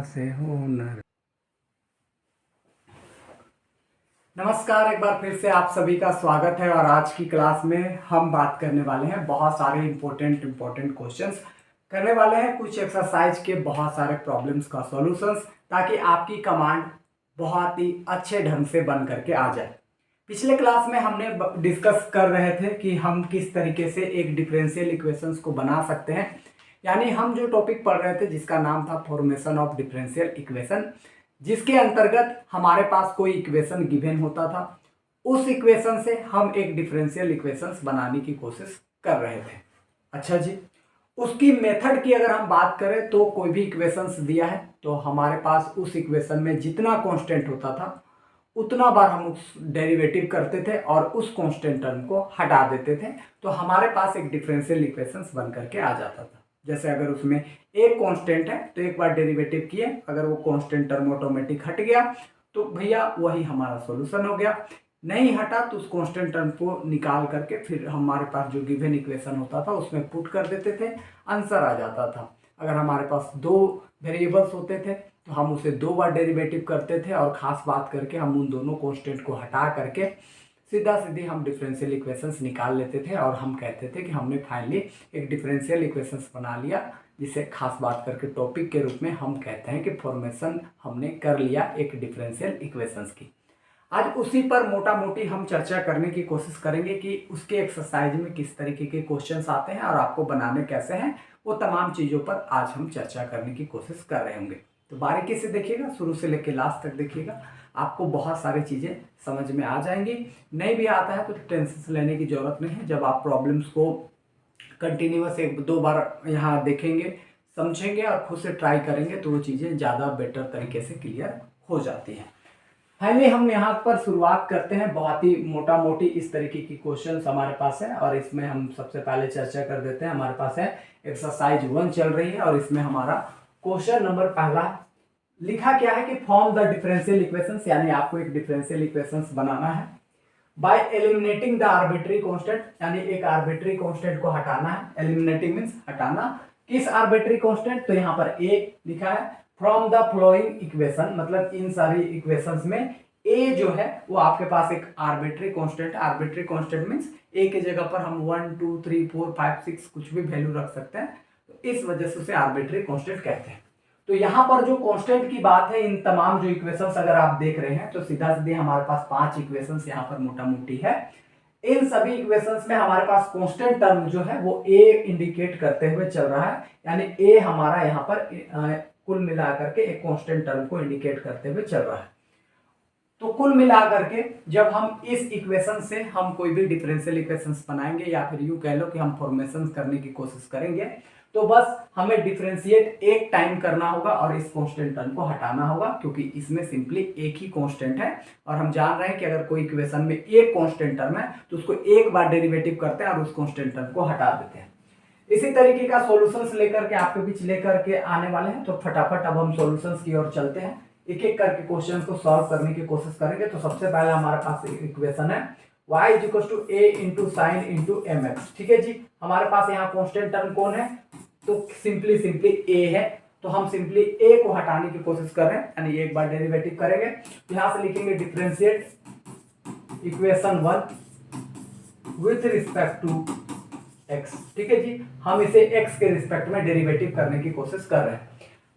से हुनर। नमस्कार, एक बार फिर से आप सभी का स्वागत है। और आज की क्लास में हम बात करने वाले हैं बहुत सारे इंपॉर्टेंट क्वेश्चंस करने वाले हैं, कुछ एक्सरसाइज के बहुत सारे प्रॉब्लम्स का सॉल्यूशंस, ताकि आपकी कमांड बहुत ही अच्छे ढंग से बन करके आ जाए। पिछले क्लास में हमने डिस्कस कर रहे थे कि हम किस तरीके से एक डिफरेंशियल इक्वेशंस को बना सकते हैं। यानी हम जो टॉपिक पढ़ रहे थे जिसका नाम था फॉर्मेशन ऑफ डिफरेंशियल इक्वेशन, जिसके अंतर्गत हमारे पास कोई इक्वेशन गिवन होता था, उस इक्वेशन से हम एक डिफरेंशियल इक्वेशंस बनाने की कोशिश कर रहे थे। अच्छा जी, उसकी मेथड की अगर हम बात करें तो कोई भी इक्वेशंस दिया है तो हमारे पास उस इक्वेशन में जितना कांस्टेंट होता था उतना बार हम उस डेरिवेटिव करते थे और उस कांस्टेंट टर्म को हटा देते थे, तो हमारे पास एक डिफरेंशियल इक्वेशंस बन करके आ जाता था। जैसे अगर उसमें एक कांस्टेंट है तो एक बार डेरिवेटिव किए, अगर वो कांस्टेंट टर्म ऑटोमेटिक हट गया तो भैया वही हमारा सॉल्यूशन हो गया। नहीं हटा तो उस कांस्टेंट टर्म को निकाल करके फिर हमारे पास जो गिवन इक्वेशन होता था उसमें पुट कर देते थे, आंसर आ जाता था। अगर हमारे पास दो वेरिएबल्स होते थे तो हम उसे दो बार डेरिवेटिव करते थे और ख़ास बात करके हम उन दोनों कांस्टेंट को हटा करके सीधा सीधी हम डिफरेंशियल इक्वेशंस निकाल लेते थे और हम कहते थे कि हमने फाइनली एक डिफरेंशियल इक्वेशंस बना लिया, जिसे खास बात करके टॉपिक के रूप में हम कहते हैं कि फॉर्मेशन हमने कर लिया एक डिफरेंशियल इक्वेशंस की। आज उसी पर मोटा मोटी हम चर्चा करने की कोशिश करेंगे कि उसके एक्सरसाइज में किस तरीके के क्वेश्चंस आते हैं और आपको बनाने कैसे हैं, वो तमाम चीज़ों पर आज हम चर्चा करने की कोशिश कर रहे होंगे। तो बारीकी से देखिएगा, शुरू से लेकर लास्ट तक देखिएगा, आपको बहुत सारी चीज़ें समझ में आ जाएंगी। नहीं भी आता है तो टेंशन लेने की ज़रूरत नहीं है। जब आप प्रॉब्लम्स को कंटिन्यूअस एक दो बार यहाँ देखेंगे, समझेंगे और खुद से ट्राई करेंगे तो वो चीज़ें ज़्यादा बेटर तरीके से क्लियर हो जाती हैं। फाइनली हम यहाँ पर शुरुआत करते हैं। बहुत ही मोटा मोटी इस तरीके की क्वेश्चंस हमारे पास है और इसमें हम सबसे पहले चर्चा कर देते हैं। हमारे पास है एक्सरसाइज 1 चल रही है और इसमें हमारा क्वेश्चन नंबर पहला लिखा क्या है कि फॉर्म द डिफरेंशियल इक्वेशंस, यानी आपको एक डिफरेंशियल इक्वेशंस बनाना है bye eliminating the arbitrary constant, यानी एक आर्बिट्री कांस्टेंट को हटाना है। एलिमिनेटिंग मींस हटाना। किस आर्बिट्री कांस्टेंट? तो यहाँ पर ए लिखा है। फ्रॉम द फ्लोइंग इक्वेशन, मतलब इन सारी इक्वेशंस में ए जो है वो आपके पास एक arbitrary constant. Arbitrary constant means A की जगह पर हम 1 2 3 4 5 6 कुछ भी वैल्यू रख सकते हैं, तो इस वजह से उसे आर्बिट्री कांस्टेंट कहते हैं। तो यहाँ पर जो कांस्टेंट की बात है, इन तमाम जो इक्वेशंस अगर आप देख रहे हैं तो सीधा सीधे हमारे पास 5 इक्वेशंस यहाँ पर मोटा मोटी है। इन सभी इक्वेशंस में हमारे पास कांस्टेंट टर्म जो है वो ए इंडिकेट करते हुए चल रहा है, यानी ए हमारा यहाँ पर कुल मिलाकर के एक कांस्टेंट टर्म को इंडिकेट करते हुए चल रहा है। तो कुल मिलाकर के जब हम इस इक्वेशन से हम कोई भी डिफरेंशियल इक्वेशंस बनाएंगे या फिर यूं कह लो कि हम फॉर्मेशन करने की कोशिश करेंगे, तो बस हमें डिफरेंशिएट एक टाइम करना होगा और इस कांस्टेंट टर्म को हटाना होगा, क्योंकि इसमें सिंपली एक ही कांस्टेंट है और हम जान रहे हैं कि अगर कोई इक्वेशन में एक कांस्टेंट टर्म है तो उसको एक बार डेरिवेटिव करते हैं और उस कांस्टेंट टर्म को हटा देते हैं। इसी तरीके का सॉल्यूशंस लेकर के आपके बीच लेकर के आने वाले हैं। तो फटाफट अब हम सॉल्यूशंस की ओर चलते हैं, एक एक करके क्वेश्चन को सॉल्व करने की कोशिश करेंगे। तो सबसे पहले हमारे पास एक इक्वेशन है y = a × sin × mx। ठीक है जी, हमारे पास यहाँ कांस्टेंट टर्म कौन है? तो सिंपली a है, तो हम सिंपली a को हटाने की कोशिश कर रहे हैं, यानी एक बार डेरिवेटिव करेंगे। तो यहाँ से लिखेंगे differentiate equation 1 with respect to x। ठीक है जी, हम इसे x के रिस्पेक्ट में डेरिवेटिव करने की कोशिश कर रहे हैं।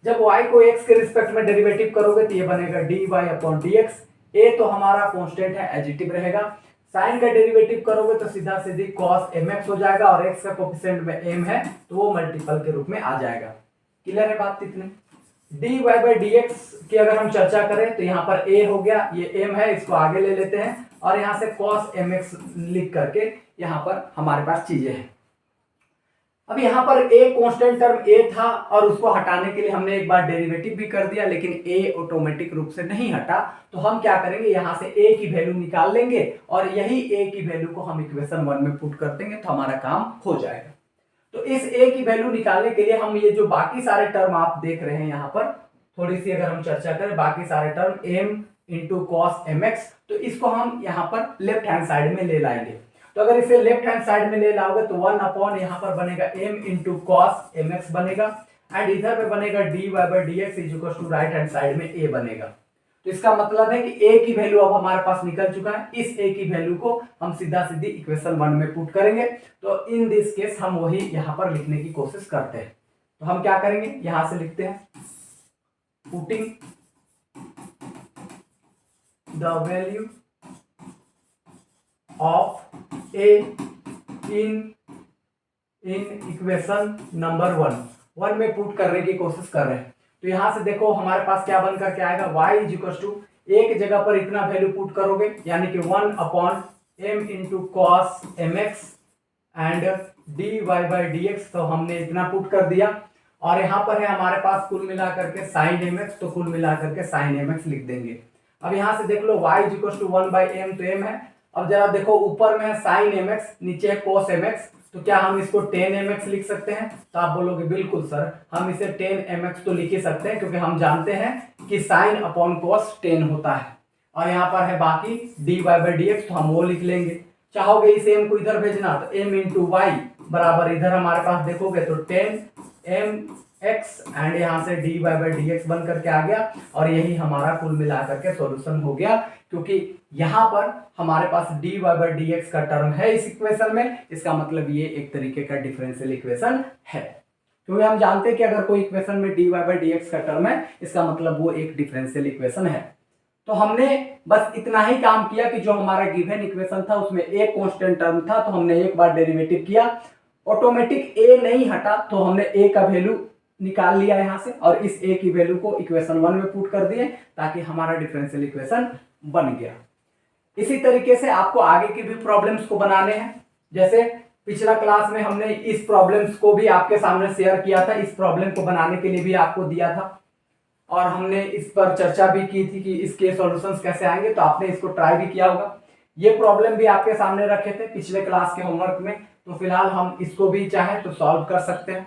जब y को x के रिस्पेक्ट में डेरिवेटिव करोगे तो ये बनेगा dy/dx। a तो हमारा कांस्टेंट है, एडिटिव रहेगा। साइन का डेरिवेटिव करोगे तो सीधा सीधी cos mx हो जाएगा और x का कोफिशिएंट में m है तो वो मल्टीपल के रूप में आ जाएगा। क्लियर है बात इतनी? dy/dx की अगर हम चर्चा करें तो यहाँ पर a हो गया, ये m है, इसको आगे ले लेते हैं और यहाँ से cos mx लिख करके यहाँ पर हमारे पास चीजें हैं। अब यहाँ पर एक कांस्टेंट टर्म a था और उसको हटाने के लिए हमने एक बार डेरिवेटिव भी कर दिया, लेकिन a ऑटोमेटिक रूप से नहीं हटा, तो हम क्या करेंगे, यहाँ से a की वैल्यू निकाल लेंगे और यही a की वैल्यू को हम इक्वेशन 1 में पुट कर देंगे तो हमारा काम हो जाएगा। तो इस a की वैल्यू निकालने के लिए हम ये जो बाकी सारे टर्म आप देख रहे हैं यहाँ पर, थोड़ी सी अगर हम चर्चा करें, बाकी सारे टर्म m × cos mx, तो इसको हम यहाँ पर लेफ्ट हैंड साइड में ले लाएंगे। तो अगर इसे लेफ्ट हैंड साइड में ले लाओगे तो 1 अपॉन यहाँ पर बनेगा m × cos mx बनेगा। एंड इधर में बनेगा dy by d x is equal to right hand side में a बनेगा। तो इसका मतलब है कि a की वैल्यू अब हमारे पास निकल चुका है। इस a की वैल्यू को हम सीधा सीधी इक्वेशन 1 में पुट करेंगे। तो इन दिस केस हम वही यहां पर लिखने की कोशिश करते हैं। तो हम क्या करेंगे, यहां से लिखते हैं putting the value of a in equation number 1 में पुट करने की कोशिश कर रहे हैं। तो यहां से देखो हमारे पास क्या बन करके आएगा, y इज इक्वल टू एक जगह पर इतना वैल्यू पुट करोगे यानी कि 1 upon m into cos m x and dy by d x. तो हमने इतना पुट कर दिया और यहाँ पर है हमारे पास कुल मिला करके साइन एम एक्स, तो कुल मिला करके साइन एम एक्स लिख देंगे। अब यहाँ से देख लो y is equal to 1 by m, तो m है। अब जरा देखो ऊपर में है साइन एम एक्स, नीचे है कॉस एम एक्स, तो क्या हम इसको 10 mx लिख सकते हैं? तो आप बोलोगे बिल्कुल सर, हम इसे 10 mx तो लिख ही सकते हैं क्योंकि हम जानते हैं कि साइन अपॉन कॉस 10 होता है। और यहाँ पर है बाकी dy बाई डी एक्स, तो हम वो लिख लेंगे। चाहोगे इस m को इधर भेजना तो m इंटू वाई बराबर इधर हमारे पास देखोगे तो 10 mx एंड यहाँ से dy बाई डी एक्स बन करके आ गया। और यही हमारा कुल मिला करके सॉल्यूशन हो गया, क्योंकि यहाँ पर हमारे पास dy बाई डी एक्स का टर्म है इस इक्वेशन में। इसका मतलब ये एक तरीके का डिफरेंशियल इक्वेशन है, क्योंकि हम जानते हैं कि अगर कोई इक्वेशन में dy बाई डी एक्स का टर्म है इसका मतलब वो एक डिफरेंशियल इक्वेशन है। तो हमने बस इतना ही काम किया कि जो हमारा गिवन इक्वेशन था उसमें एक कांस्टेंट टर्म था, तो हमने एक बार डेरिवेटिव किया, ऑटोमेटिक a नहीं हटा तो हमने a का वैल्यू निकाल लिया यहाँ से और इस a की वैल्यू को इक्वेशन 1 में पुट कर दिए ताकि हमारा डिफरेंशियल इक्वेशन बन गया। इसी तरीके से आपको आगे की भी प्रॉब्लम्स को बनाने हैं। जैसे पिछला क्लास में हमने इस प्रॉब्लम्स को भी आपके सामने शेयर किया था, इस प्रॉब्लम को बनाने के लिए भी आपको दिया था और हमने इस पर चर्चा भी की थी कि इसके सॉल्यूशंस कैसे आएंगे, तो आपने इसको ट्राई भी किया होगा। ये प्रॉब्लम भी आपके सामने रखे थे पिछले क्लास के होमवर्क में, तो फिलहाल हम इसको भी चाहें तो सॉल्व कर सकते हैं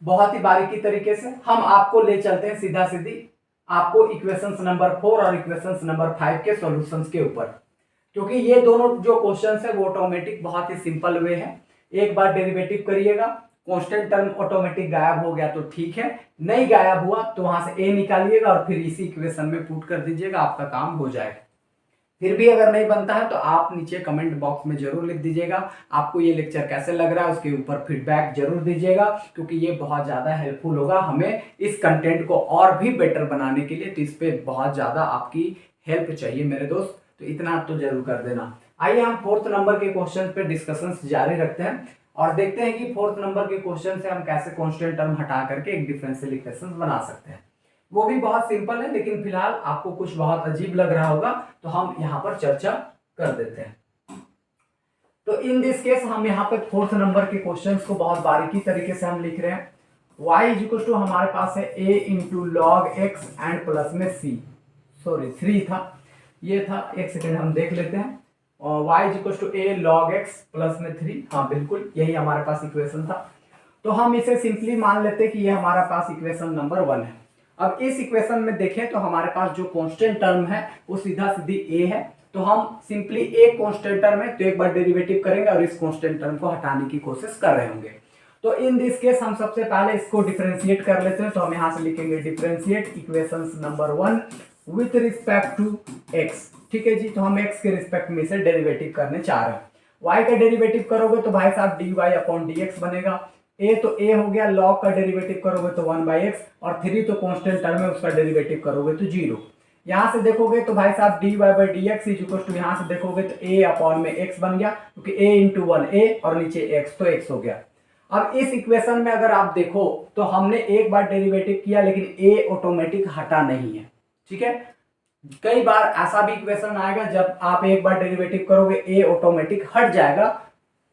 बहुत ही बारीकी तरीके से। हम आपको ले चलते हैं सीधा सीधी आपको इक्वेशंस नंबर 4 और इक्वेशंस नंबर 5 के सॉल्यूशंस के ऊपर, क्योंकि ये दोनों जो क्वेश्चंस है वो ऑटोमेटिक बहुत ही सिंपल वे है। एक बार डेरिवेटिव करिएगा, कांस्टेंट टर्म ऑटोमेटिक गायब हो गया तो ठीक है, नहीं गायब हुआ तो वहां से a निकालिएगा और फिर इसी इक्वेशन में पुट कर दीजिएगा, आपका काम हो जाएगा। फिर भी अगर नहीं बनता है तो आप नीचे कमेंट बॉक्स में जरूर लिख दीजिएगा आपको ये लेक्चर कैसे लग रहा है, उसके ऊपर फीडबैक जरूर दीजिएगा, क्योंकि ये बहुत ज़्यादा हेल्पफुल होगा हमें इस कंटेंट को और भी बेटर बनाने के लिए। तो इस पर बहुत ज़्यादा आपकी हेल्प चाहिए मेरे दोस्त, तो इतना तो जरूर कर देना। आइए हम 4th नंबर के क्वेश्चन पे डिस्कशन जारी रखते हैं और देखते हैं कि 4th नंबर के क्वेश्चन से हम कैसे कांस्टेंट टर्म हटा करके एक डिफरेंशियल इक्वेशन बना सकते हैं। वो भी बहुत सिंपल है, लेकिन फिलहाल आपको कुछ बहुत अजीब लग रहा होगा तो हम यहाँ पर चर्चा कर देते हैं। तो इन दिस केस हम यहाँ पे 4th नंबर के क्वेश्चंस को बहुत बारीकी तरीके से हम लिख रहे हैं। y इज इक्वल टू हमारे पास है a into log x and plus में c, सॉरी 3 था, ये था, एक सेकेंड हम देख लेते हैं। और y is equal to a log x plus में 3, हाँ बिल्कुल यही हमारे पास इक्वेशन था। तो हम इसे सिंपली मान लेते हैं कि ये हमारा पास इक्वेशन नंबर 1 है। अब इस इक्वेशन में देखें तो हमारे पास जो कांस्टेंट टर्म है वो सीधा सीधी a है, तो हम सिंपली एक कांस्टेंट टर्म है तो एक बार डेरिवेटिव करेंगे और इस कांस्टेंट टर्म को हटाने की कोशिश कर रहे होंगे। तो इन दिस केस हम सबसे पहले इसको डिफरेंशिएट कर लेते हैं। तो हम यहाँ से लिखेंगे differentiate equations number 1 with respect to x, ठीक है जी। तो हम x के रिस्पेक्ट में इसे डेरिवेटिव करने चाह रहे हैं। y का डेरिवेटिव करोगे तो भाई साहब dy अपॉन dx बनेगा। a तो a हो गया, log का डेरिवेटिव करोगे तो 1/x और 3 तो कांस्टेंट टर्म है उसका डेरिवेटिव करोगे तो 0। यहाँ से देखोगे तो भाई साहब dy by d x is equal to, यहाँ से देखोगे तो a अपॉन में x बन गया, क्योंकि a इंटू 1 a और नीचे x तो x हो गया। अब इस इक्वेशन में अगर आप देखो तो हमने एक बार डेरिवेटिव किया लेकिन a ऑटोमेटिक हटा नहीं है, ठीक है। कई बार ऐसा भी इक्वेशन आएगा जब आप एक बार डेरिवेटिव करोगे a ऑटोमेटिक हट जाएगा,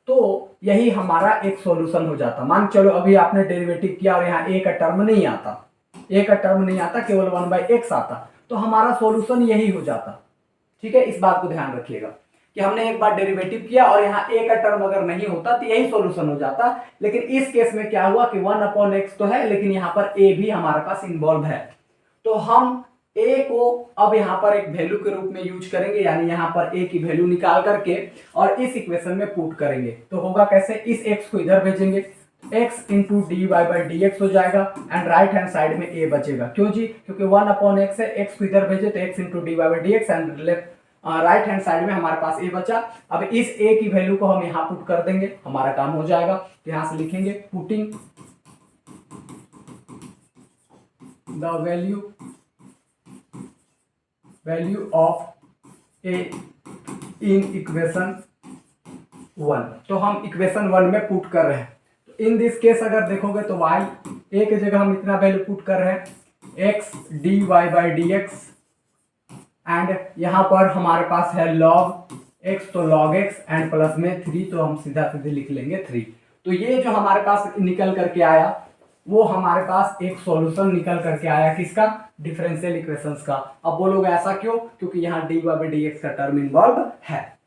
तो यही हमारा एक सॉल्यूशन हो जाता। मान चलो अभी आपने डेरिवेटिव किया और यहाँ a का टर्म नहीं आता, a का टर्म नहीं आता, केवल 1/x आता, तो हमारा सॉल्यूशन यही हो जाता, ठीक है। इस बात को ध्यान रखिएगा कि हमने एक बार डेरिवेटिव किया और यहाँ a का टर्म अगर नहीं होता तो यही सॉल्यूशन हो जाता। लेकिन इस केस में क्या हुआ कि 1/x तो है लेकिन यहाँ पर a भी हमारे पास इन्वॉल्व है, तो हम a को अब यहाँ पर एक वैल्यू के रूप में यूज करेंगे, यानी यहाँ पर a की वैल्यू निकाल करके और इस इक्वेशन में पुट करेंगे। तो होगा कैसे, इस x को इधर भेजेंगे, x into d y by d x हो जाएगा एंड राइट हैंड साइड में ए बचेगा। क्यों जी? क्योंकि 1/x है, एक्स को इधर भेजे तो x into d y by d x and left right hand side में हमारे पास ए बचा। अब इस ए की वैल्यू को हम यहाँ पुट कर देंगे, हमारा काम हो जाएगा। तो यहाँ से लिखेंगे putting the value of A in equation 1। तो हम इक्वेशन 1 में पुट कर रहे हैं। तो इन दिस केस अगर देखोगे तो y a की जगह हम इतना वैल्यू पुट कर रहे हैं x dy by d x and यहाँ पर हमारे पास है log x, तो log x एंड प्लस में 3, तो हम सीधा सीधे लिख लेंगे 3। तो ये जो हमारे पास निकल करके आया वो हमारे पास एक सॉल्यूशन निकल करके आया किसका? डिफरेंशियल इक्वेशंस का। अब बोलोगे ऐसा क्यों? क्योंकि यहाँ dy बाई डी एक्स का टर्म इन्वॉल्व है।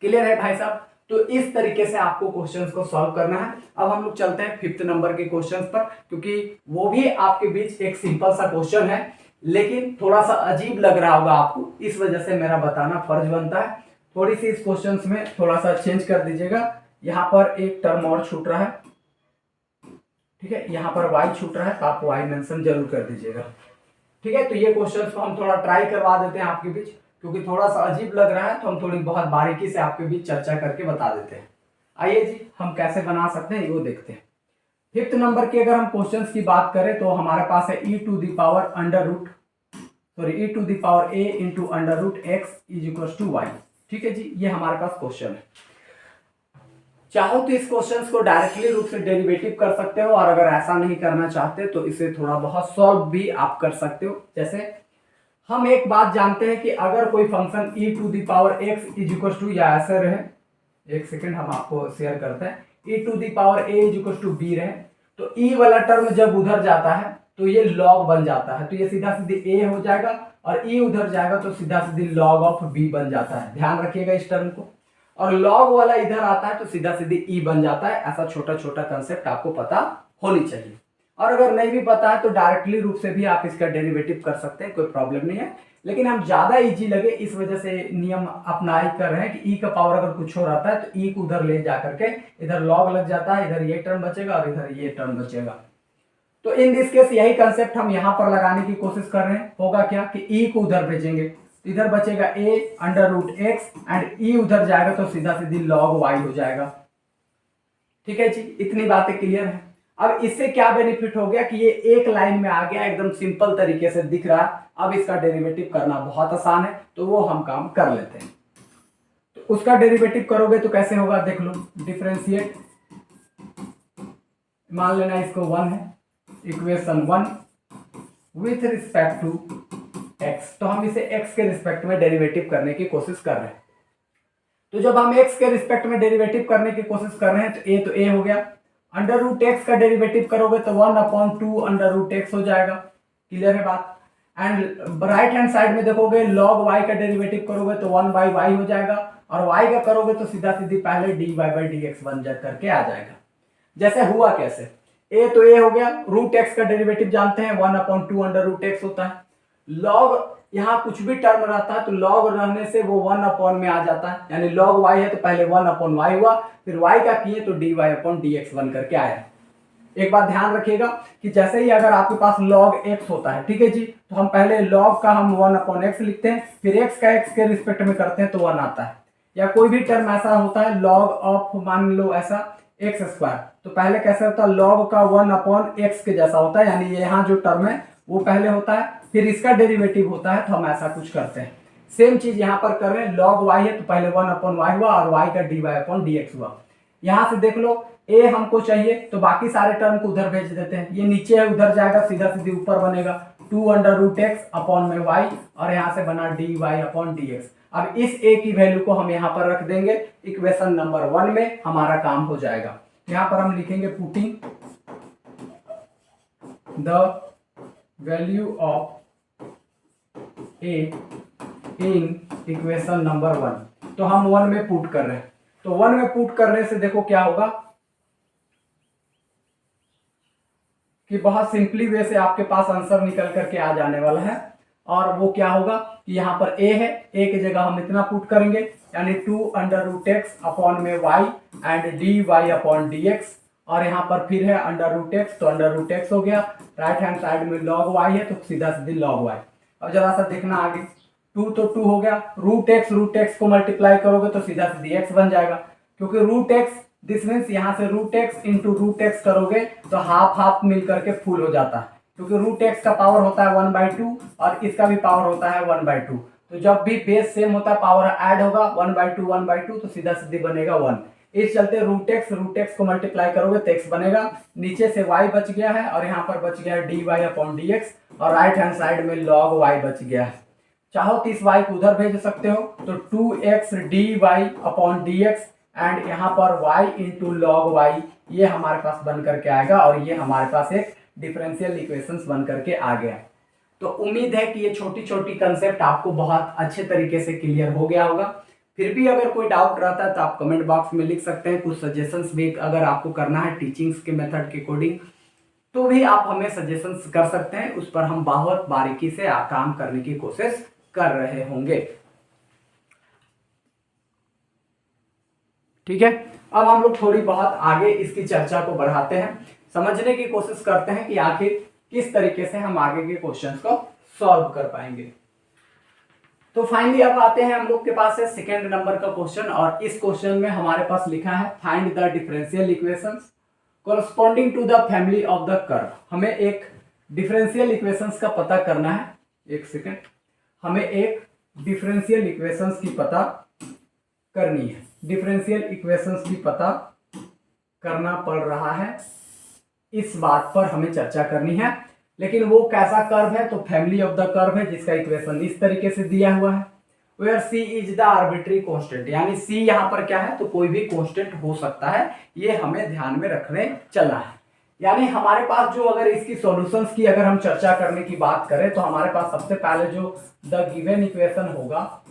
क्लियर है भाई साहब? तो इस तरीके से आपको क्वेश्चंस को सॉल्व करना है। अब हम लोग चलते हैं 5th नंबर के क्वेश्चंस पर, क्योंकि वो भी आपके बीच एक सिंपल सा क्वेश्चन है लेकिन थोड़ा सा अजीब लग रहा होगा आपको, इस वजह से मेरा बताना फर्ज बनता है। थोड़ी सी इस क्वेश्चंस में थोड़ा सा चेंज कर दीजिएगा। यहाँ पर एक टर्म और छूट रहा है, ठीक है, यहाँ पर y छूट रहा है तो आप y मेंशन जरूर कर दीजिएगा, ठीक है। तो ये क्वेश्चंस को हम थोड़ा ट्राई करवा देते हैं आपके बीच, क्योंकि थोड़ा सा अजीब लग रहा है तो हम थोड़ी बहुत बारीकी से आपके बीच चर्चा करके बता देते हैं। आइए जी हम कैसे बना सकते हैं वो देखते हैं। 5th नंबर की अगर हम क्वेश्चंस की बात करें तो हमारे पास है e to the power a into under root x is equal to y. ठीक है जी, ये हमारे पास क्वेश्चन है। चाहो तो इस क्वेश्चन को डायरेक्टली रूप से डेरिवेटिव कर सकते हो, और अगर ऐसा नहीं करना चाहते तो इसे थोड़ा बहुत सॉल्व भी आप कर सकते हो। जैसे हम एक बात जानते हैं कि अगर कोई function e to the power x is equal to, या ऐसे रहे, एक सेकेंड हम आपको शेयर करते हैं, e to the power a is equal to b रहे, तो e वाला टर्म जब उधर जाता है तो ये log बन जाता है, तो ये सीधा सीधे a हो जाएगा, और e उधर जाएगा तो सीधा सीधे log ऑफ b बन जाता है। ध्यान रखिएगा इस टर्म को। और log वाला इधर आता है तो सीधा सीधे e बन जाता है। ऐसा छोटा छोटा कंसेप्ट आपको पता होनी चाहिए, और अगर नहीं भी पता है तो डायरेक्टली रूप से भी आप इसका डेरिवेटिव कर सकते हैं, कोई प्रॉब्लम नहीं है। लेकिन हम ज्यादा इजी लगे इस वजह से नियम अप्लाई कर रहे हैं कि e का पावर अगर कुछ हो रहता है तो e को उधर ले जा करके इधर log लग जाता है, इधर ये टर्म बचेगा और इधर ये टर्म बचेगा। तो इन दिस केस यही कंसेप्ट हम यहाँ पर लगाने की कोशिश कर रहे हैं। होगा क्या कि e को उधर भेजेंगे, इधर बचेगा a under root x and e उधर जाएगा तो सीधा सीधी log y हो जाएगा। ठीक है जी, इतनी बातें क्लियर है। अब इससे क्या बेनिफिट हो गया कि ये एक लाइन में आ गया, एकदम सिंपल तरीके से दिख रहा है। अब इसका डेरिवेटिव करना बहुत आसान है, तो वो हम काम कर लेते हैं। तो उसका डेरिवेटिव करोगे तो कैसे होगा देख लो। डिफरेंशिएट, मान लेना इसको 1 है, equation 1 with respect to x, तो हम इसे x के रिस्पेक्ट में डेरिवेटिव करने की कोशिश कर रहे हैं। तो जब हम x के रिस्पेक्ट में डेरिवेटिव करने की कोशिश कर रहे हैं तो a हो गया, अंडर रूट एक्स का डेरिवेटिव करोगे तो 1/2 अंडर रूट एक्स हो जाएगा। क्लियर है बात? एंड राइट हैंड साइड में देखोगे log y का डेरिवेटिव करोगे तो 1/y हो जाएगा, और y का करोगे तो सीधा सीधी पहले dy बाई डी एक्स बन जा करके आ जाएगा। जैसे हुआ कैसे, a तो a हो गया, रूट एक्स का डेरिवेटिव जानते हैं 1/2 अंडर रूट एक्स होता है। log यहाँ कुछ भी टर्म रहता है तो log रहने से वो 1 में आ जाता है, यानी log y है तो पहले 1/y हुआ, फिर y का किए तो dy अपॉन dx बन करके आया। एक बात ध्यान रखिएगा कि जैसे ही अगर आपके पास log x होता है, ठीक है जी, तो हम पहले log का हम 1/x लिखते हैं, फिर x का x के रिस्पेक्ट में करते हैं तो 1 आता है। या कोई भी टर्म ऐसा होता है log ऑफ, मान लो ऐसा x स्क्वायर, तो पहले कैसे होता है, log का 1/x के जैसा होता है, यानी यहाँ जो टर्म है वो पहले होता है, फिर इसका डेरिवेटिव होता है, तो हम ऐसा कुछ करते हैं। सेम चीज यहाँ पर कर रहे हैं, log y है तो पहले 1/y हुआ और y का dy अपॉन dx हुआ। यहाँ से देख लो a हमको चाहिए तो बाकी सारे टर्म को उधर भेज देते हैं, ये नीचे है उधर जाएगा, सीधा सीधी ऊपर बनेगा 2 अंडर रूट एक्स अपॉन में y, और यहाँ से बना dy अपॉन dx। अब इस a की वैल्यू को हम यहाँ पर रख देंगे इक्वेशन नंबर 1 में, हमारा काम हो जाएगा। यहाँ पर हम लिखेंगे putting the value of a in equation number 1, तो हम 1 में पुट कर रहे हैं। तो 1 में पुट करने से देखो क्या होगा कि बहुत सिंपली वे से आपके पास आंसर निकल करके आ जाने वाला है। और वो क्या होगा कि यहाँ पर a है, a की जगह हम इतना पुट करेंगे, यानी 2 अंडर रूट एक्स अपॉन में y and dy upon dx, और यहाँ पर फिर है अंडर रूट एक्स, तो अंडर रूट एक्स हो गया। राइट हैंड साइड में लॉग वाई है तो सीधा सीधी लॉग वाई। अब जरा सा देखना आगे, 2 तो 2 हो गया, रूट एक्स को मल्टीप्लाई करोगे तो सीधा सीधी एक्स बन जाएगा, क्योंकि रूट एक्स दिस मीन्स यहाँ से root x into root x करोगे तो हाफ हाफ मिल करके फुल हो जाता है, क्योंकि रूट एक्स का पावर होता है 1/2 और इसका भी पावर होता है 1/2। तो जब भी बेस सेम होता है पावर ऐड होगा 1/2 तो सीधा सीधी बनेगा 1। इस चलते रूट एक्स को मल्टीप्लाई करोगे तो एक्स बनेगा, नीचे से y बच गया है और यहाँ पर बच गया है dy अपॉन dx और राइट हैंड साइड में log y बच गया है। चाहो तो इस y को उधर भेज सकते हो, तो 2x dy upon dx and यहाँ पर y इंटू लॉग y ये हमारे पास बन करके आएगा और ये हमारे पास एक डिफरेंशियल इक्वेशंस बन करके आ गया। तो उम्मीद है कि ये छोटी छोटी कंसेप्ट आपको बहुत अच्छे तरीके से क्लियर हो गया होगा। फिर भी अगर कोई डाउट रहता है तो आप कमेंट बॉक्स में लिख सकते हैं। कुछ सजेशंस भी अगर आपको करना है टीचिंग्स के मेथड के अकॉर्डिंग तो भी आप हमें सजेशंस कर सकते हैं, उस पर हम बहुत बारीकी से काम करने की कोशिश कर रहे होंगे। ठीक है, अब हम लोग थोड़ी बहुत आगे इसकी चर्चा को बढ़ाते हैं, समझने की कोशिश करते हैं कि आखिर किस तरीके से हम आगे के क्वेश्चंस को सॉल्व कर पाएंगे। तो फाइनली अब आते हैं हम लोग के पास है सेकेंड नंबर का क्वेश्चन और इस क्वेश्चन में हमारे पास लिखा है find the differential equations corresponding to the family of the curve. हमें एक डिफरेंशियल इक्वेशंस का पता करना है, एक सेकेंड, हमें एक डिफरेंशियल इक्वेशंस की पता करनी है, डिफरेंशियल इक्वेशंस की पता करना पड़ रहा है, इस बात पर हमें चर्चा करनी है। लेकिन वो कैसा कर्व है, तो फैमिली ऑफ द कर्व है जिसका इक्वेशन इस तरीके से दिया हुआ है, where c is the arbitrary constant, यानी सी यहाँ पर क्या है तो कोई भी कांस्टेंट हो सकता है, ये हमें ध्यान में रखने चलना है। यानी हमारे पास जो अगर इसकी सॉल्यूशंस की अगर हम चर्चा करने की बात करें तो हमारे पास सबसे पहले जो द गिवन इक्वेशन होगा,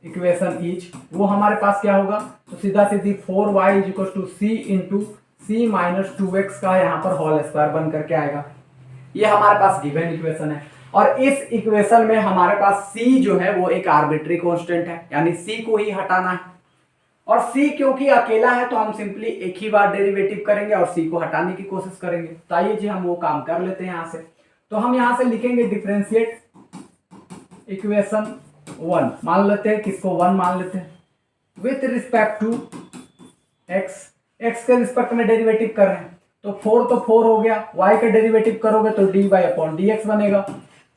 इक्वेशन इज, वो हमारे पास क्या होगा तो सीधा सीधी 4y is equal to c into c minus 2x का यहाँ पर होल स्क्वायर बन करके आएगा। ये हमारे पास गिवन इक्वेशन है और इस इक्वेशन में हमारे पास c जो है वो एक आर्बिट्री कांस्टेंट है, यानी c को ही हटाना है। और c क्योंकि अकेला है तो हम सिंपली एक ही बार डेरिवेटिव करेंगे और c को हटाने की कोशिश करेंगे। तो आइए जी हम वो काम कर लेते हैं यहाँ से। तो हम यहाँ से लिखेंगे डिफरेंशिएट इक्वेशन 1, मान लेते हैं किसको 1 मान लेते हैं, with respect to x, x के रिस्पेक्ट में डेरिवेटिव कर रहे हैं तो 4 तो 4 हो गया, y का डेरिवेटिव करोगे तो dy अपॉन dx बनेगा।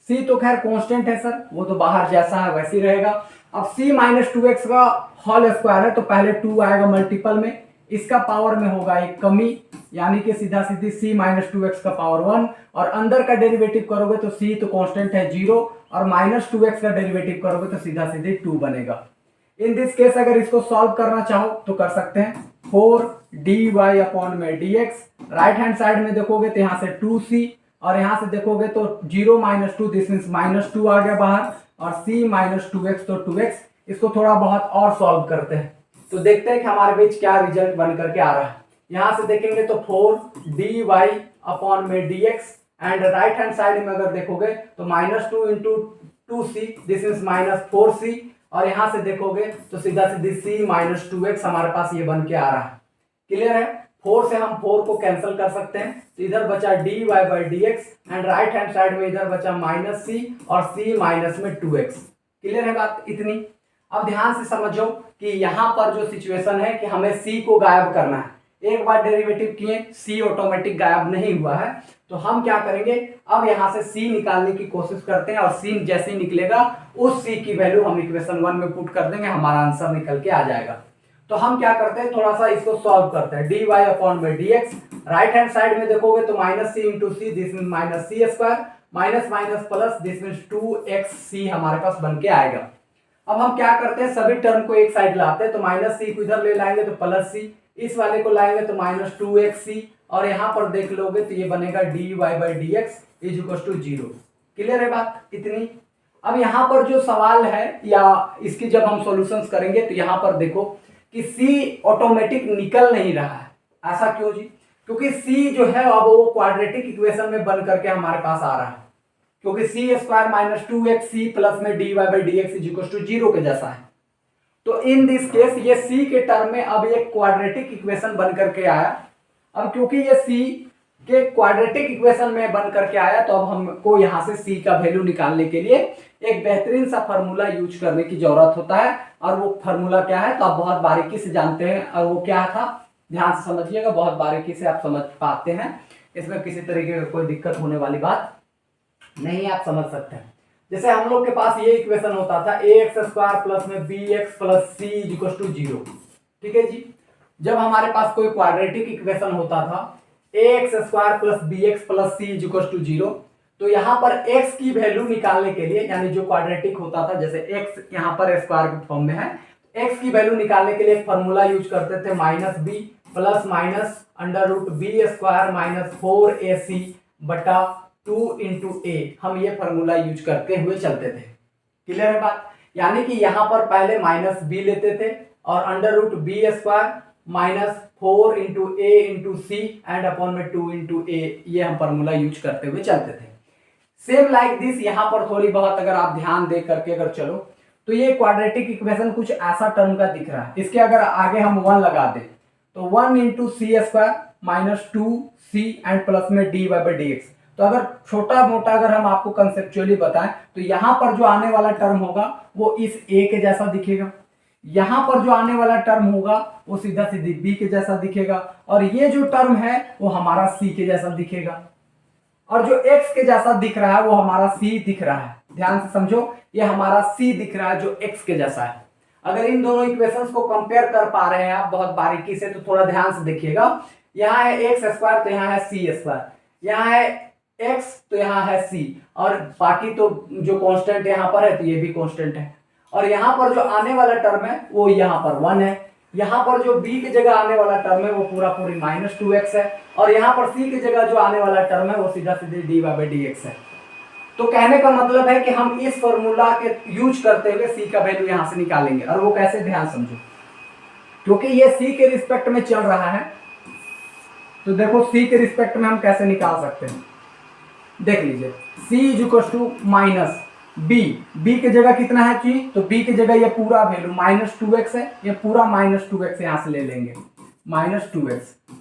c तो खैर कांस्टेंट है सर, वो तो बाहर जैसा है वैसे ही रहेगा। अब c माइनस 2x का होल स्क्वायर है तो पहले 2 आएगा मल्टीपल में, इसका पावर में होगा एक कमी, यानी कि सीधा सीधी c माइनस 2x का पावर 1 और अंदर का डेरिवेटिव करोगे तो c तो कांस्टेंट है 0 और माइनस 2x का डेरिवेटिव करोगे तो सीधा सीधे 2 बनेगा। इन दिस केस अगर इसको सॉल्व करना चाहो तो कर सकते हैं, 4 dy अपॉन में dx, राइट हैंड साइड में देखोगे तो यहाँ से 2c और यहाँ से देखोगे तो 0 माइनस 2 दिस मीन्स माइनस 2 आ गया बाहर और c माइनस 2x तो 2x। इसको थोड़ा बहुत और सॉल्व करते हैं तो देखते हैं कि हमारे बीच क्या रिजल्ट बन करके आ रहा है। यहाँ से देखेंगे तो 4 dy अपॉन में dx and right hand side में अगर देखोगे तो minus 2 into 2c this means minus 4c और यहाँ से देखोगे तो सीधा सीधी c माइनस 2x हमारे पास ये बन के आ रहा है। क्लियर है, 4 से हम 4 को कैंसिल कर सकते हैं तो इधर बचा dy by dx and right hand side में इधर बचा माइनस c और c माइनस में 2x। क्लियर है बात इतनी। अब ध्यान से समझो कि यहाँ पर जो सिचुएशन है कि हमें c को गायब करना है, एक बार डेरिवेटिव किए c ऑटोमेटिक गायब नहीं हुआ है तो हम क्या करेंगे, अब यहाँ से c निकालने की कोशिश करते हैं और c जैसे ही निकलेगा उस c की वैल्यू हम इक्वेशन 1 में पुट कर देंगे, हमारा आंसर निकल के आ जाएगा। तो हम क्या करते हैं थोड़ा सा इसको सॉल्व करते हैं, dy अपॉन में dx, राइट हैंड साइड में देखोगे तो minus c into c this mean minus c square, minus minus plus this mean 2xc हमारे पास बन के आएगा। अब हम क्या करते हैं सभी टर्म को एक साइड लाते हैं तो माइनस c को इधर ले लाएंगे तो प्लस c, इस वाले को लाएंगे तो माइनस 2xc और यहाँ पर देख लोगे तो ये बनेगा dy by dx is equal to 0। Clear है बात इतनी। अब यहाँ पर जो सवाल है या इसकी जब हम सॉल्यूशंस करेंगे तो यहाँ पर देखो कि c ऑटोमेटिक निकल नहीं रहा है, ऐसा क्यों जी, क्योंकि c जो है अब वो क्वाड्रेटिक इक्वेशन में बन करके हमारे पास आ रहा है, क्योंकि c square minus 2xc plus में dy by dx is equal to 0 के जैसा है। तो इन दिस केस ये c के टर्म में अब एक क्वाड्रेटिक इक्वेशन बन करके आया। अब क्योंकि ये c के क्वाड्रेटिक इक्वेशन में बन करके आया तो अब हमको यहाँ से c का वैल्यू निकालने के लिए एक बेहतरीन सा फार्मूला यूज करने की जरूरत होता है। और वो फार्मूला क्या है तो आप बहुत बारीकी से जानते हैं, और वो क्या था ध्यान से समझिएगा, बहुत बारीकी से आप समझ पाते हैं, इसमें किसी तरीके का कोई दिक्कत होने वाली बात नहीं, आप समझ सकते हैं। जैसे हम लोग के पास ये इक्वेशन होता था ax² प्लस में bx plus c equal to 0। ठीक है जी, जब हमारे पास कोई क्वाड्रेटिक इक्वेशन होता था ax² plus bx plus c equal to 0, तो यहाँ पर x की वैल्यू निकालने के लिए, यानी जो क्वाड्रेटिक होता था, जैसे x यहाँ पर स्क्वायर के फॉर्म में है, x की वैल्यू निकालने के लिए एक फॉर्मूला यूज करते थे minus b plus minus √b² minus 4ac बटा 2 इंटू ए, हम ये फॉर्मूला यूज करते हुए चलते थे। क्लियर है बात? यानी कि यहाँ पर पहले माइनस b लेते थे और √b² minus 4 into a into c and upon में 2 इंटू ए, ये हम फॉर्मूला यूज करते हुए चलते थे। सेम लाइक दिस यहाँ पर थोड़ी बहुत अगर आप ध्यान दे करके अगर चलो तो ये क्वाड्रेटिक इक्वेशन कुछ ऐसा टर्म का दिख रहा है। इसके अगर आगे हम 1 लगा दें तो 1 into c² minus 2c and plus में dy/dx। तो अगर छोटा मोटा अगर हम आपको कंसेप्चुअली बताएं तो यहाँ पर जो आने वाला टर्म होगा वो इस a के जैसा दिखेगा, यहाँ पर जो आने वाला टर्म होगा वो सीधा सीधी b के जैसा दिखेगा, और ये जो टर्म है वो हमारा c के जैसा दिखेगा, और जो x के जैसा दिख रहा है वो हमारा c दिख रहा है। ध्यान से समझो, ये हमारा c दिख रहा है जो x के जैसा है। अगर इन दोनों इक्वेशंस को कंपेयर कर पा रहे हैं आप बहुत बारीकी से तो थोड़ा ध्यान से देखिएगा। यहाँ है x² तो यहाँ है c², यहाँ है x तो यहाँ है c, और बाकी तो जो कांस्टेंट यहाँ पर है तो ये भी कांस्टेंट है, और यहाँ पर जो आने वाला टर्म है वो यहाँ पर 1 है, यहाँ पर जो b की जगह आने वाला टर्म है वो पूरा पूरी -2x है, और यहाँ पर c की जगह जो आने वाला टर्म है वो सीधा सीधे dy/dx है। तो कहने का मतलब है कि हम इस फॉर्मूला के यूज करते हुए c का वैल्यू यहाँ से निकालेंगे, और वो कैसे ध्यान समझो, क्योंकि ये c के रिस्पेक्ट में चल रहा है। तो देखो c के रिस्पेक्ट में हम कैसे निकाल सकते हैं, देख लीजिए c equal to minus b की जगह कितना है जी, तो b की जगह ये पूरा वैल्यू -2x है, ये पूरा -2x यहाँ से ले लेंगे, -2x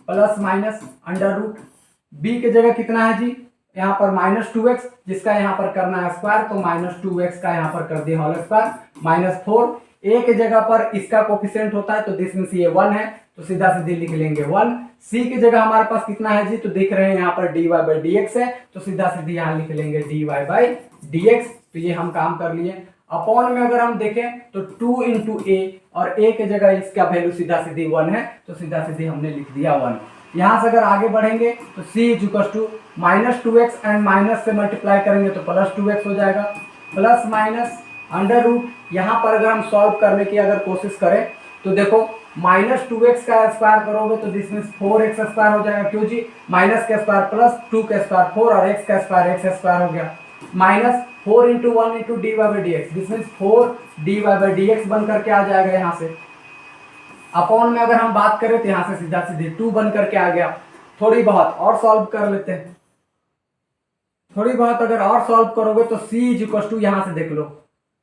प्लस माइनस √b की जगह कितना है जी, यहाँ पर -2x जिसका यहाँ पर करना है स्क्वायर, तो -2x का यहाँ पर कर दिया होल स्क्वायर, -4 a की जगह पर इसका कोफिशिएंट होता है तो दिस मींस ये 1 है, तो सीधा सीधी लिख लेंगे 1। c की जगह हमारे पास कितना है जी, तो देख रहे हैं यहाँ पर dy/dx है, तो सीधा सीधी यहाँ लिख लेंगे dy/dx। तो ये हम काम कर लिए। अपॉन में अगर हम देखें तो 2 इंटू ए, और a की जगह इसका वैल्यू सीधा सीधी 1 है, तो सीधा सीधी हमने लिख दिया 1। यहाँ से अगर आगे बढ़ेंगे तो c equal to -2x and minus से मल्टीप्लाई करेंगे तो +2x हो जाएगा, प्लस माइनस √ यहाँ पर अगर हम सॉल्व करने की अगर कोशिश करें तो देखो -2x का स्क्वायर करोगे तो दिस मींस 4x² हो जाएगा, क्यों जी, माइनस का स्क्वायर प्लस 2 का स्क्वायर 4 और x का स्क्वायर x² हो गया, minus 4 into 1 into dy/dx, this means 4 dy/dx बन करके आ जाएगा। यहाँ से अपॉन में अगर हम बात करें तो यहाँ से सीधा सीधे 2 बन करके आ गया। थोड़ी बहुत और सॉल्व कर लेते हैं, थोड़ी बहुत अगर और सॉल्व करोगे तो c इक्वल टू यहाँ से देख लो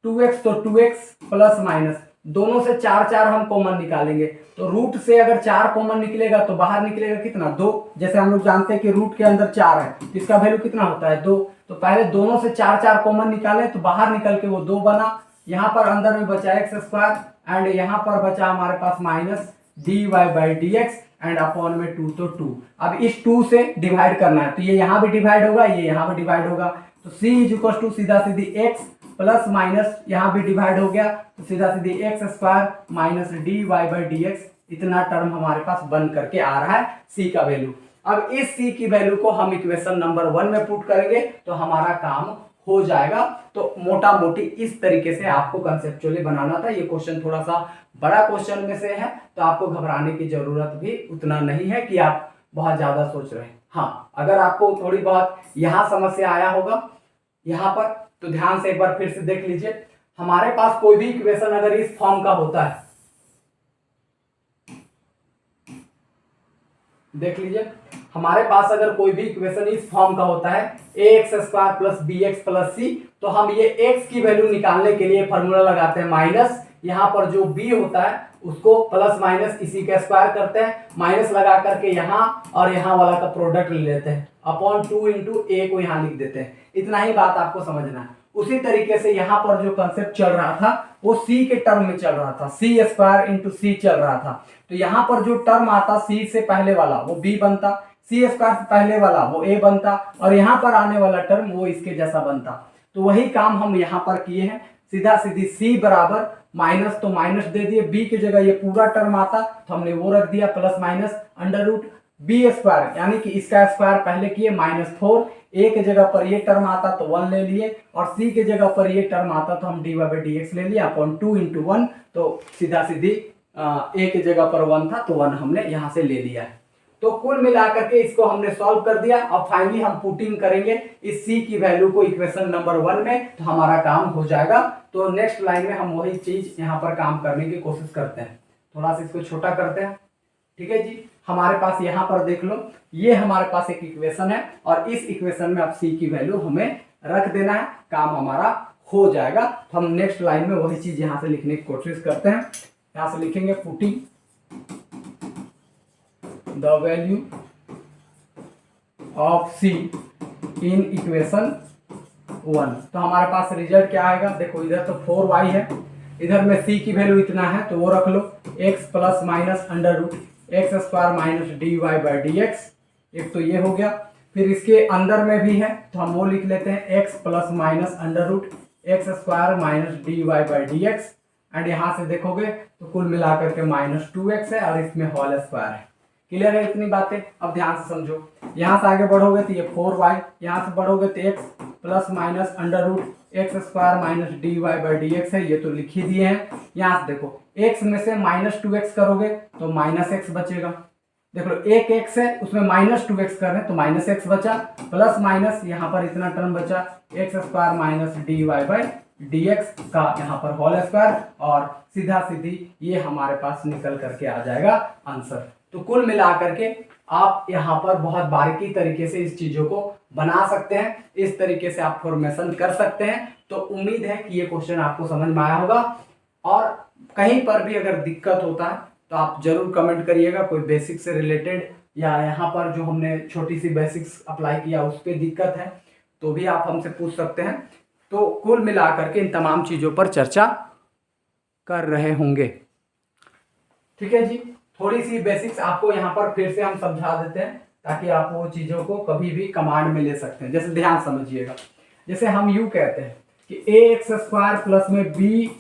2x, तो 2x प्लस माइनस दोनों से 4 हम कॉमन निकालेंगे, तो रूट से अगर 4 कॉमन निकलेगा तो बाहर निकलेगा कितना, 2। जैसे हम लोग जानते हैं कि रूट के अंदर 4 है तो इसका वैल्यू कितना होता है 2, तो पहले दोनों से 4 कॉमन निकाले तो बाहर निकल के वो 2 बना, यहाँ पर अंदर में बचा x² एंड यहाँ पर बचा हमारे पास माइनस dy/dx एंड अपॉन में 2, तो 2। अब इस 2 से डिवाइड करना है तो ये यहाँ भी डिवाइड होगा, ये यहाँ भी डिवाइड होगा, तो c इक्वल टू सीधा सीधी x प्लस माइनस यहाँ भी डिवाइड हो गया तो सीधा सीधी x² माइनस dy/dx, इतना टर्म हमारे पास बन करके आ रहा है c का वैल्यू। अब इस c की वैल्यू को हम इक्वेशन नंबर 1 में पुट करेंगे तो हमारा काम हो जाएगा। तो मोटा मोटी इस तरीके से आपको कंसेप्चुअली बनाना था। ये क्वेश्चन थोड़ा सा बड़ा क्वेश्चन में से है तो आपको घबराने की जरूरत भी उतना नहीं है कि आप बहुत ज्यादा सोच रहे हैं। हाँ, अगर आपको थोड़ी बहुत यहाँ समस्या आया होगा यहाँ पर तो ध्यान से एक बार फिर से देख लीजिए। हमारे पास कोई भी इक्वेशन अगर इस फॉर्म का होता है, देख लीजिए, हमारे पास अगर कोई भी इक्वेशन इस फॉर्म का होता है ax² plus bx plus c, तो हम ये x की वैल्यू निकालने के लिए फॉर्मूला लगाते हैं माइनस यहाँ पर जो b होता है उसको प्लस माइनस इसी का स्क्वायर करते हैं, माइनस लगा करके यहाँ और यहाँ वाला का प्रोडक्ट ले लेते हैं, अपॉन 2 इंटू ए को यहाँ लिख देते हैं। इतना ही बात आपको समझना है। उसी तरीके से यहाँ पर जो कंसेप्ट चल रहा था वो सी के टर्म में चल रहा था, सी स्क्वायर इंटू सी चल रहा था। तो यहाँ पर जो टर्म आता सी से पहले वाला वो बी बनता, सी स्क्वायर से पहले वाला वो ए बनता, और यहाँ पर आने वाला टर्म वो इसके जैसा बनता। तो वही काम हम यहाँ पर किए हैं, सीधा सीधी सी बराबर माइनस, तो माइनस दे दिए, बी की जगह ये पूरा टर्म आता तो हमने वो रख दिया plus minus under root b square, यानी कि इसका स्क्वायर पहले किए -4, ए के जगह पर ये टर्म आता तो 1 ले लिए, और सी के जगह पर ये टर्म आता तो हम dy बाई डी एक्स ले लिया अपॉन 2 इंटू 1, तो सीधा सीधी ए के जगह पर 1 था तो 1 हमने यहाँ से ले लिया है। तो कुल मिलाकर के इसको हमने सॉल्व कर दिया। अब फाइनली हम पुटिंग करेंगे इस सी की वैल्यू को इक्वेशन नंबर 1 में, तो हमारा काम हो जाएगा। तो नेक्स्ट लाइन में हम वही चीज यहाँ पर काम करने की कोशिश करते हैं। थोड़ा सा इसको छोटा करते हैं, ठीक है जी। हमारे पास यहाँ पर देख लो, ये हमारे पास एक इक्वेशन है और इस इक्वेशन में अब सी की वैल्यू हमें रख देना है, काम हमारा हो जाएगा। तो हम नेक्स्ट लाइन में वही चीज यहाँ से लिखने की कोशिश करते हैं। यहाँ से लिखेंगे putting the value of c in equation 1। तो हमारे पास रिजल्ट क्या आएगा, देखो इधर तो 4y है, इधर में c की वैल्यू इतना है तो वो रख लो, x plus minus under root x square minus d y by d x, एक तो ये हो गया। फिर इसके अंदर में भी है तो हम वो लिख लेते हैं x plus minus under root x square minus d y by d x, and यहाँ से देखोगे तो कुल मिलाकर के -2x है और इसमें होल स्क्वायर है। क्लियर है इतनी बातें? अब ध्यान से समझो, यहाँ से आगे बढ़ोगे तो ये 4y, यहाँ से बढ़ोगे तो x plus minus under root x square minus d y by d x है, ये तो लिख ही दिए हैं। यहाँ से देखो x में से -2x करोगे तो -x बचेगा, देख लो एक x है उसमें -2x कर रहे हैं तो -x बचा, प्लस माइनस यहाँ पर इतना टर्म बचा x square minus d y by d x का यहाँ पर होल स्क्वायर, और सीधा सीधी ये हमारे पास निकल करके आ जाएगा आंसर। तो कुल मिलाकर के आप यहाँ पर बहुत बारीकी तरीके से इस चीजों को बना सकते हैं, इस तरीके से आप फॉर्मेशन कर सकते हैं। तो उम्मीद है कि ये क्वेश्चन आपको समझ में आया होगा, और कहीं पर भी अगर दिक्कत होता है तो आप जरूर कमेंट करिएगा, कोई बेसिक से रिलेटेड या यहाँ पर जो हमने छोटी सी बेसिक्स अप्लाई किया उस पर दिक्कत है तो भी आप हमसे पूछ सकते हैं। तो कुल मिलाकर के इन तमाम चीज़ों पर चर्चा कर रहे होंगे, ठीक है जी। थोड़ी सी बेसिक्स आपको यहाँ पर फिर से हम समझा देते हैं ताकि आप वो चीज़ों को कभी भी कमांड में ले सकते हैं। जैसे ध्यान समझिएगा, जैसे हम यूँ कहते हैं कि ए एक्स स्क्वायर प्लस में b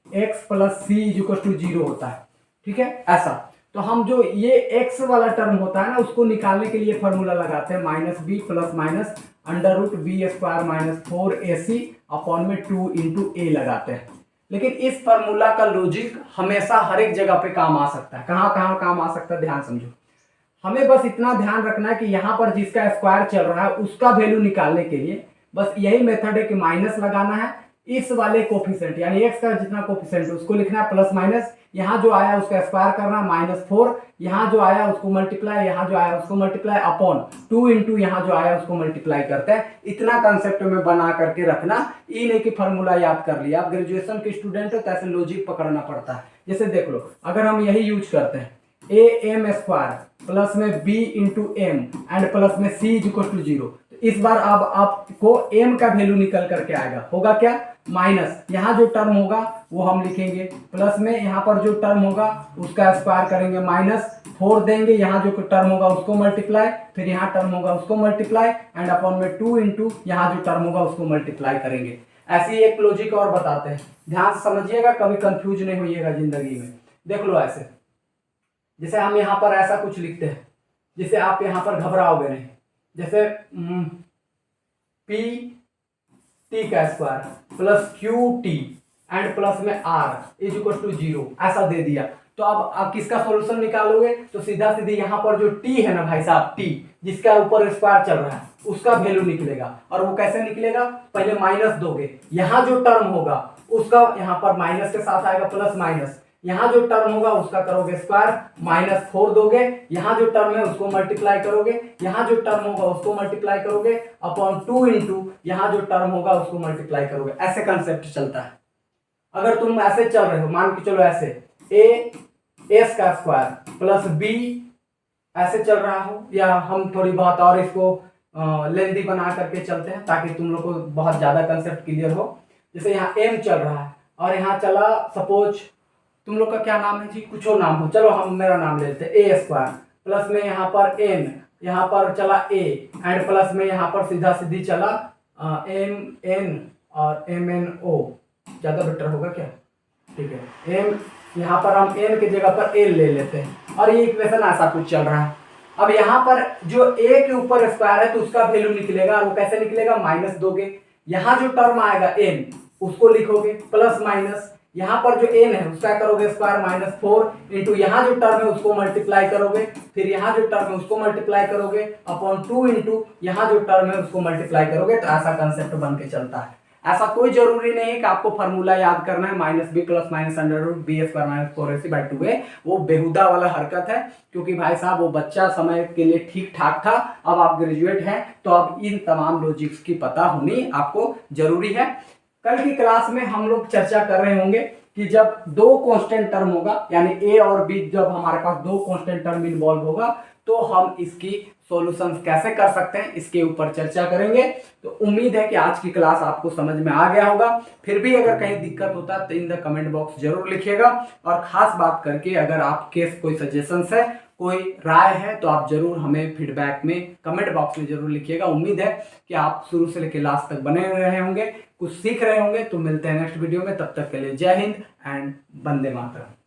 x plus c equal to 0 होता है, ठीक है ऐसा। तो हम जो ये x वाला टर्म होता है ना उसको निकालने के लिए फॉर्मूला लगाते हैं -b plus minus under root b square minus 4ac upon में 2 इंटू ए लगाते हैं। लेकिन इस फॉर्मूला का लॉजिक हमेशा हर एक जगह पे काम आ सकता है। कहाँ कहाँ काम आ सकता है ध्यान समझो, हमें बस इतना ध्यान रखना है कि यहाँ पर जिसका स्क्वायर चल रहा है उसका वैल्यू निकालने के लिए बस यही मेथड है कि माइनस लगाना है, इस वाले कोफिशिएंट यानी x का जितना कोफिशिएंट उसको लिखना है प्लस माइनस, यहाँ जो आया उसका स्क्वायर करना -4, यहाँ जो आया उसको मल्टीप्लाई, यहाँ जो आया उसको मल्टीप्लाई अपॉन 2 इंटू यहाँ जो आया उसको मल्टीप्लाई करते हैं। इतना कंसेप्ट में बना करके रखना, ये नहीं कि फॉर्मूला याद कर लिया। आप ग्रेजुएशन के स्टूडेंट हो तो ऐसे लॉजिक पकड़ना पड़ता है। जैसे देख लो, अगर हम यही यूज करते हैं am स्क्वायर प्लस में b into m and plus में c इक्वल टू 0, इस बार अब आपको m का वैल्यू निकल करके आएगा, होगा क्या माइनस, यहाँ जो टर्म होगा वो हम लिखेंगे प्लस में, यहाँ पर जो टर्म होगा उसका स्क्वायर करेंगे -4 देंगे, यहाँ जो टर्म होगा उसको मल्टीप्लाई, फिर यहाँ टर्म होगा उसको मल्टीप्लाई एंड अपॉन में 2 इंटू यहाँ जो टर्म होगा उसको मल्टीप्लाई करेंगे। ऐसी एक लॉजिक और बताते हैं, ध्यान से समझिएगा, कभी कंफ्यूज नहीं होइएगा जिंदगी में। देख लो ऐसे, जैसे हम यहाँ पर ऐसा कुछ लिखते हैं जिसे आप यहाँ पर घबराओगे नहीं, जैसे पी टी का square plus Q T and plus में आर इज इक्वल टू 0 ऐसा दे दिया। तो अब आप किसका सॉल्यूशन निकालोगे, तो सीधा सीधे यहाँ पर जो टी है ना भाई साहब, टी जिसका ऊपर स्क्वायर चल रहा है उसका वैल्यू निकलेगा। और वो कैसे निकलेगा, पहले माइनस दोगे, यहाँ जो टर्म होगा उसका यहाँ पर माइनस के साथ आएगा प्लस माइनस, यहाँ जो टर्म होगा उसका करोगे स्क्वायर, -4 दोगे, यहाँ जो टर्म है उसको मल्टीप्लाई करोगे, यहाँ जो टर्म होगा उसको मल्टीप्लाई करोगे अपॉन 2 इंटू यहाँ जो टर्म होगा उसको मल्टीप्लाई करोगे। ऐसे कंसेप्ट चलता है। अगर तुम ऐसे चल रहे हो, मान के चलो ऐसे ए का स्क्वायर प्लस बी ऐसे चल रहा हो, या हम थोड़ी बहुत और इसको लेंदी बना करके चलते हैं ताकि तुम लोग को बहुत ज्यादा कंसेप्ट क्लियर हो। जैसे यहाँ एम चल रहा है और यहाँ चला, सपोज तुम लोग का क्या नाम है जी, कुछ और नाम हो, चलो हम मेरा नाम ले लेते हैं ए स्क्वायर प्लस में यहाँ पर एन, यहाँ पर चला ए एंड प्लस में यहाँ पर सीधा सीधी चला एम एन और एम एन ओ, ज़्यादा बेटर होगा क्या, ठीक है। एम यहाँ पर हम एन की जगह पर एल ले लेते हैं और ये इक्वेशन ऐसा कुछ चल रहा है। अब यहाँ पर जो ए के ऊपर स्क्वायर है तो उसका वैल्यू निकलेगा, वो कैसे निकलेगा, माइनस दोगे, यहाँ जो टर्म आएगा एन उसको लिखोगे प्लस माइनस, यहाँ पर जो एन है उसका करोगे स्क्वायर -4 इंटू यहाँ जो टर्म है उसको मल्टीप्लाई करोगे, फिर यहाँ जो टर्म है उसको मल्टीप्लाई करोगे अपॉन 2 इंटू यहाँ जो टर्म है उसको मल्टीप्लाई करोगे। तो ऐसा कंसेप्ट बन के चलता है। ऐसा कोई जरूरी नहीं है कि आपको फार्मूला याद करना है -b plus minus √b² -4ac/2 है, वो बेहुदा वाला हरकत है, क्योंकि भाई साहब वो बच्चा समय के लिए ठीक ठाक था, अब आप ग्रेजुएट हैं तो अब इन तमाम लॉजिक्स की पता होनी आपको जरूरी है। कल की क्लास में हम लोग चर्चा कर रहे होंगे कि जब दो कांस्टेंट टर्म होगा, यानी ए और बी, जब हमारे पास दो कांस्टेंट टर्म इन्वॉल्व होगा तो हम इसकी सॉल्यूशंस कैसे कर सकते हैं, इसके ऊपर चर्चा करेंगे। तो उम्मीद है कि आज की क्लास आपको समझ में आ गया होगा। फिर भी अगर कहीं दिक्कत होता है तो इन द कमेंट बॉक्स जरूर लिखिएगा, और खास बात करके अगर आपके कोई सजेशंस है, कोई राय है, तो आप जरूर हमें फीडबैक में कमेंट बॉक्स में जरूर लिखिएगा। उम्मीद है कि आप शुरू से लेकर लास्ट तक बने रहे होंगे, कुछ सीख रहे होंगे। तो मिलते हैं नेक्स्ट वीडियो में, तब तक के लिए जय हिंद एंड वंदे मातरम।